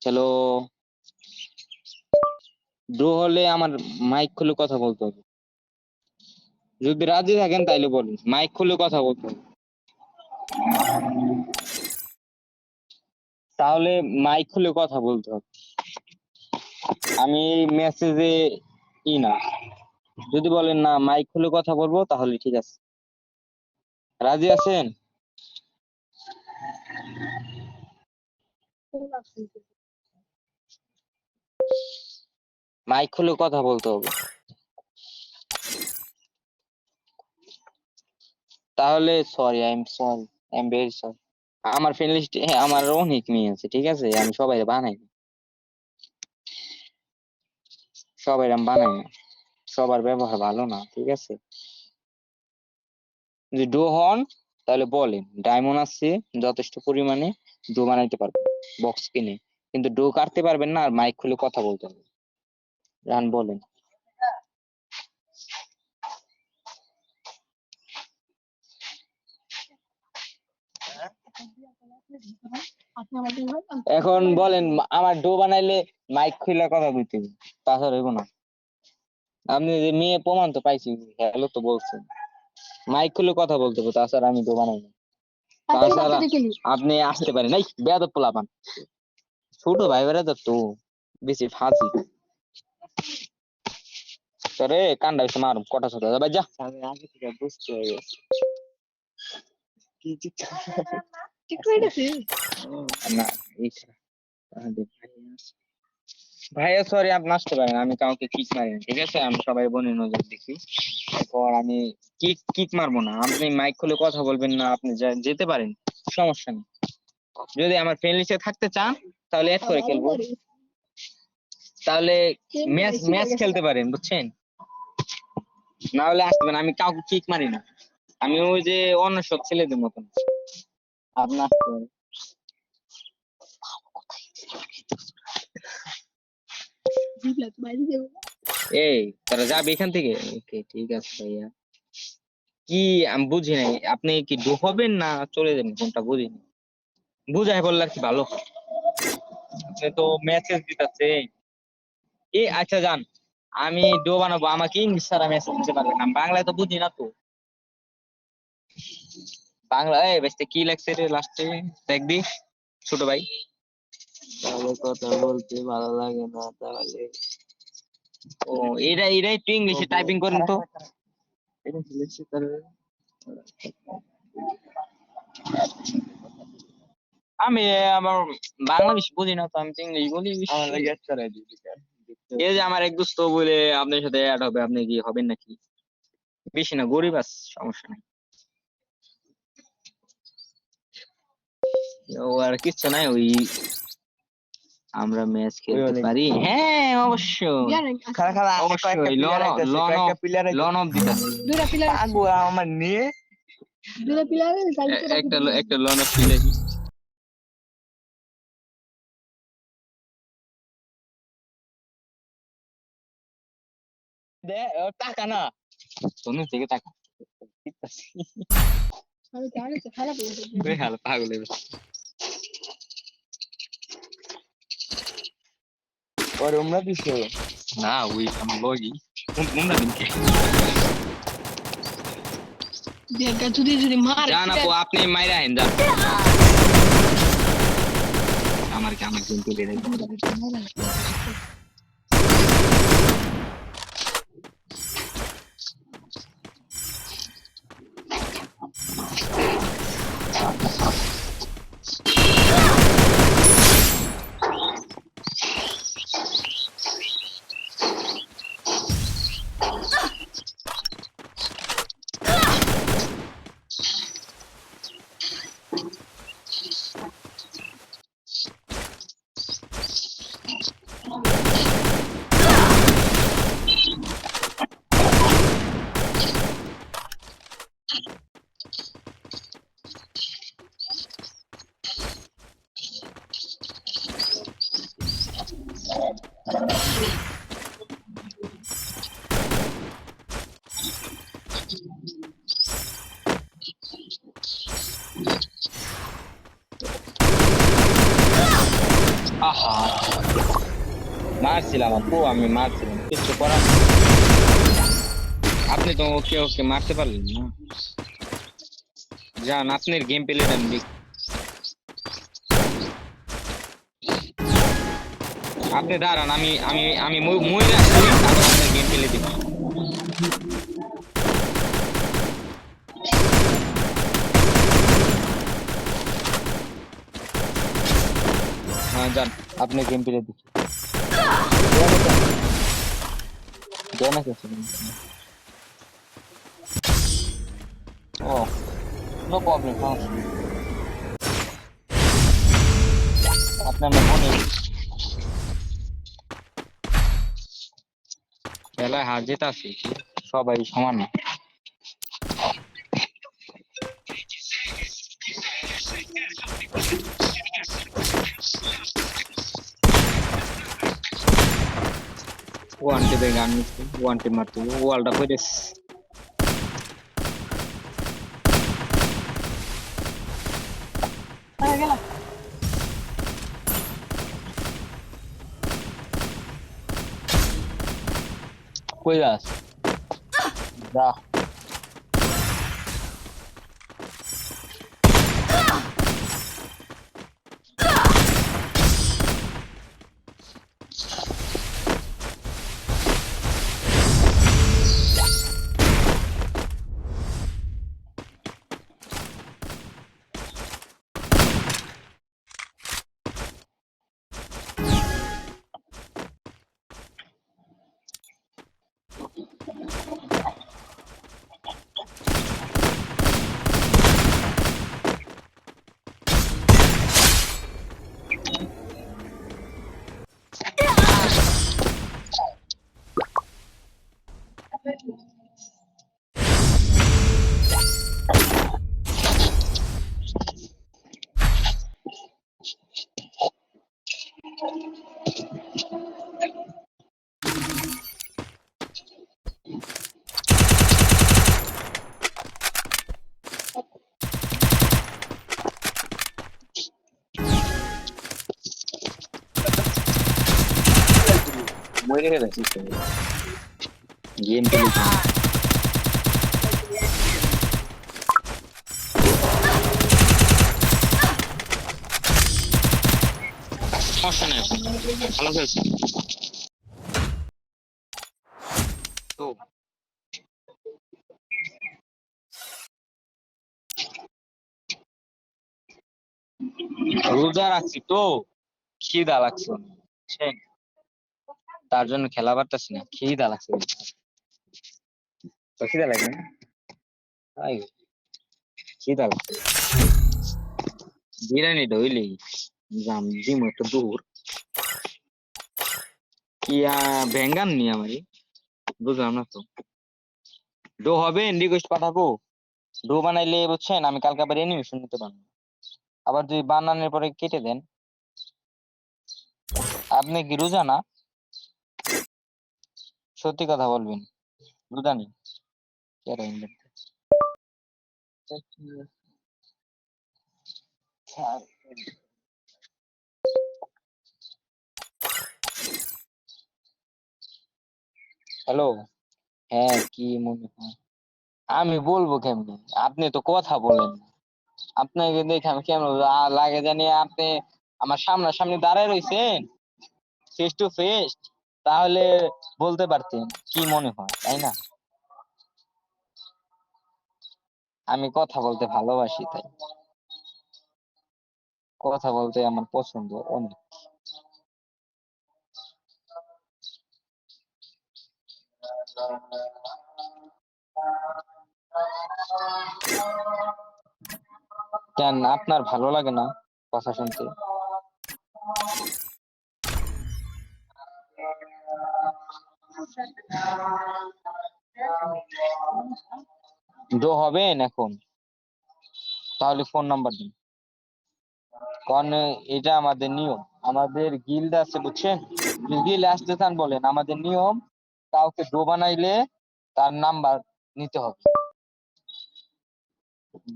চলো, ড্র হলে আমার মাইক খুলে কথা বলতে হবে। যদি রাজি থাকেন তাইলে বলুন, মাইক খুলে কথা বলতে হবে। তাহলে মাইক খুলে কথা বলতে হবে। আমি মেসেজে না, যদি বলেন না মাইক খুলে কথা বলবো তাহলে ঠিক আছে। রাজি আছেন? মাইক খুলে কথা বলতে হবে। তাহলে sorry, I am very sorry. আমার ফ্রেন্ড লিস্টে আমার অনেক মেয়ে আছে, ঠিক আছে? আমি সবাই বানাই না, সবাই আমি বানাই না, সবার ব্যবহার ভালো না, ঠিক আছে? যদি ডো হন তাহলে বলেন, ডায়মন্ড আছে যথেষ্ট পরিমাণে, ডো বানাইতে পারবেন বক্স কিনে, কিন্তু ডো কাটতে পারবেন না, আর মাইক খুলে কথা বলতে হবে। রান বলেন। এখন বলেন, আমার ডো বানাইলে মাইক খুলে কথা বলতে হবে, তাছাড়া হইব না। আপনি যে মেয়ে প্রমাণ তো পাইছি, হ্যালো তো বলছেন, মাইক খুলে কথা বলতে হবে, তাছাড়া আমি ডো বানাই না। তাছাড়া আপনি আসতে পারেন, এই বেয়াদব পোলাপান, ছোট ভাই বেড়াতে তো বেশি ফাঁসি তোরে কান্ডা হইছে, মারুম কটা ছোট ভাই যা। আমি আগে থেকে বুঝতে হয়ে গেছি কি ঠিক হয়ে গেছে না। ভাইয়া সরি, আপনি আসতে পারেন, আমি কাউকে কিক মারি না, ঠিক আছে? আমি সবাই বোনের নজর দেখি, এরপর আমি কিক মারবো না। আপনি মাইক খুলে কথা বলবেন না, আপনি যেতে পারেন, সমস্যা নেই। যদি আমার ফ্রেন্ড লিস্টে থাকতে চান তাহলে এড করে খেলবো, তাহলে ম্যাচ খেলতে পারেন, বুঝছেন? না হলে আসতে পারেন, আমি কাউকে কিক মারি না, আমি ওই যে অন্য সব ছেলেদের মতন। আপনি আসতে পারেন। এই তারা যাবে এখান থেকে, ওকে ঠিক আছে ভাইয়া। কি আমি বুঝি নাই, আপনি কি ডো হবেন না চলে যাবেন, কোনটা বুঝিনি। বুঝাই বললে আর কি ভালো, আপনি তো মেসেজ দিতেছে। আচ্ছা যান, আমি ডো বানাবো, আমাকে ইংলিশ ছাড়া মেসেজ দিতে পারবেন, আমি বাংলায় তো বুঝি না তো। বাংলা বেসতে কি লাগছে রে লাস্টে, দেখ দি ছোট ভাই। তাহলে কথা বলতে ভালো লাগে না তাহলে? ও এটা একটু ইংলিশে টাইপিং করেন তো। এটা লিখছি তাহলে, আমি আমার বাংলা বেশি বুঝি না তো, আমি তো ইংলিশ বলি বেশি। এই যে আমার এক দোস্ত বলে আপনার সাথে অ্যাড হবে, আপনি কি হবেন নাকি? বেশি না, গরিব আছে, সমস্যা নাই। ও আর কিছু নাই, ওই আমরা ম্যাচ খেলতে পারি, হ্যাঁ অবশ্যই অবশ্যই। লন অফ দিতাছি আমার নিয়ে একটা লন অফ পিলাই দে, টাকা না শোনো থেকে টাকা পাগল ওরে উমরা দিছো না, ওই আমার লগি উমরা দিনকে দেখা যদি মার জান আপু, আপনি মাইরা হেন যান, আমার কিন্তু বেড়ে আহা, মারছিলাম আপু, আমি মারছিলাম, কিছু করার নেই। আপনি তো ওকে ওকে মারতে পারলেন না। যান, আপনার গেম প্লেটা আমি দেখি। আপনি দাঁড়ান, আমি মরে আসি, তারপর আপনার গেম প্লে দেখি। হ্যাঁ যান, আপনি গেম প্লে দেখি। ড্যামেজ আছে কিন্তু। ও, নো প্রবলেম, সমস্যা নেই। আপনার মনে খেলায় হার জিত আছে, সবাই সমান না। ওয়ান টিপে গান নিচ্ছে, ওয়ান টিপ মারতে হবে, ওয়ালটা পড়ে। কই যাস? যা। মরে গেছে গেম প্লে। সমস্যা নেই, ভালো খেলছে তো। রোজা রাখছি তো, খিদা লাগছে বুঝছেন? তার জন্য খেলা পারতাছি না, খিদা লাগছে। তো খিদা লাগে না? তাই, খিদা লাগছে। বিরিয়ানি হইলেই জাম দিম একটু দূর। ইয়া ভেঙ্গান নি আমারই, বুঝলাম না তো। ডো হবে, রিকোয়েস্ট পাঠাবো। ডো বানাইলে বুঝছেন, আমি কালকে আবার অ্যানিমেশন নিতে পারবো। আবার যদি বানানোর পরে কেটে দেন। আপনি কি রোজা না? সত্যি কথা বলবেন, রোজা নেই? হ্যালো। হ্যাঁ, কি মনে হয়? আমি বলবো কেমনে? আপনি তো কথা বলেন না। আপনাকে দেখে আমি কেমন লাগে জানি, আপনি আমার সামনাসামনি দাঁড়ায় রইছেন, ফেস টু ফেস, তাহলে বলতে পারতেন কি মনে হয়, তাই না? আমি কথা বলতে ভালোবাসি, তাই কথা বলতে আমার পছন্দ অনেক। কেন আপনার ভালো লাগে না কথা শুনতে? ডো হবেন এখন? তাহলে ফোন নাম্বার দিন। কারণ এটা আমাদের নিয়ম, আমাদের গিল্ড আছে বুঝছেন। গিল্ড আসতে চান বলেন, আমাদের নিয়ম, কাউকে ডো বানাইলে তার নাম্বার নিতে হবে।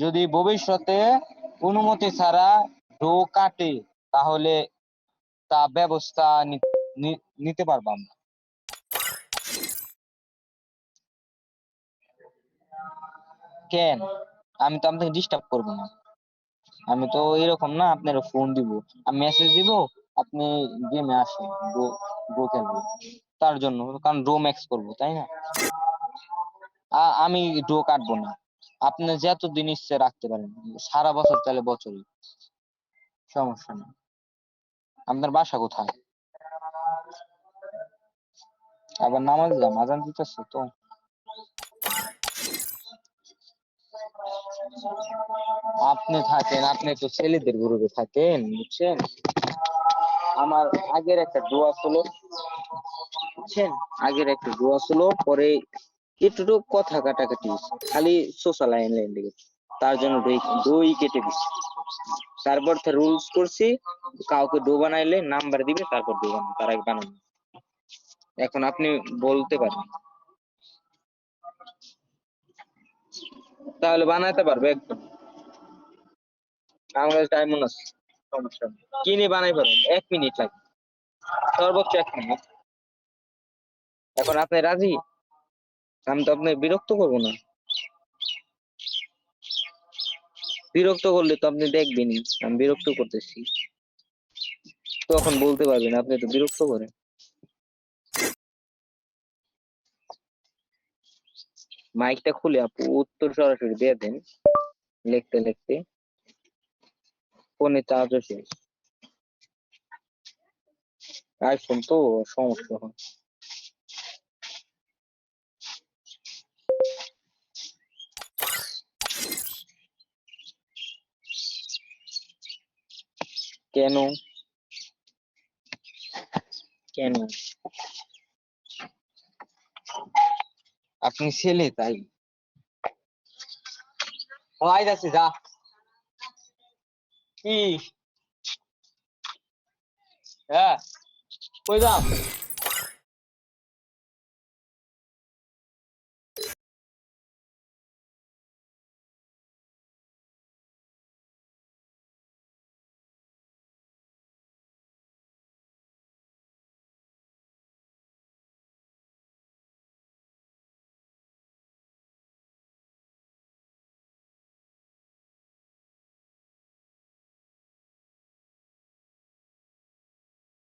যদি ভবিষ্যতে অনুমতি ছাড়া ডো কাটে, তাহলে তা ব্যবস্থা নিতে পারবো আমরা। কেন? আমি তো আপনাকে ডিস্টার্ব করবো না। আমি তো এরকম না আপনার ফোন দিব, আমি মেসেজ দিব, আপনি গেমে আসেন, গো খেলবো তার জন্য, কারণ ডো ম্যাক্স করবো তাই না। আমি ডো কাটবো না, আপনি যতদিন ইচ্ছে রাখতে পারেন, সারা বছর চাইলে বছরই, সমস্যা নেই। আপনার বাসা কোথায়? আবার নামাজ আজান দিতেছে তো। আপনি তো ছেলেদের গ্রুপে থাকেন বুঝছেন। আমার আগের একটা দোয়া ছিল বুঝছেন, আগের একটা দোয়া ছিল, পরে একটু কথা কাটাকাটি হয়েছে, খালি সোশ্যাল লাইন লাইন লেগে, তার জন্য দই কেটে দিচ্ছি। তারপর রুলস করছি, কাউকে ডো বানাইলে নাম্বার দিবে, তারপর ডো বানাবো, তার আগে বানাবো। এখন আপনি বলতে পারেন, তাহলে বানাইতে পারবে একদম। আমার কাছে ডায়মন্ড আছে, সমস্যা নেই, কিনে বানাই পারবেন, 1 মিনিট লাগে, সর্বোচ্চ 1 মিনিট। এখন আপনি রাজি? আমি তো আপনি বিরক্ত করবো না। বিরক্ত করলে তো আপনি দেখবেনই আমি বিরক্ত করতেছি, তখন বলতে পারবেন আপনি তো বিরক্ত করেন। মাইকটা খুলে আপু উত্তর সরাসরি দিয়ে দেন, লিখতে লিখতে ফোনে চার্জও শেষ, আইফোন তো সমস্যা হয়। কেন? কেন? আপনি ছেলে তাই? হয় যাচ্ছে যা, কি? হ্যাঁ, কই যাম?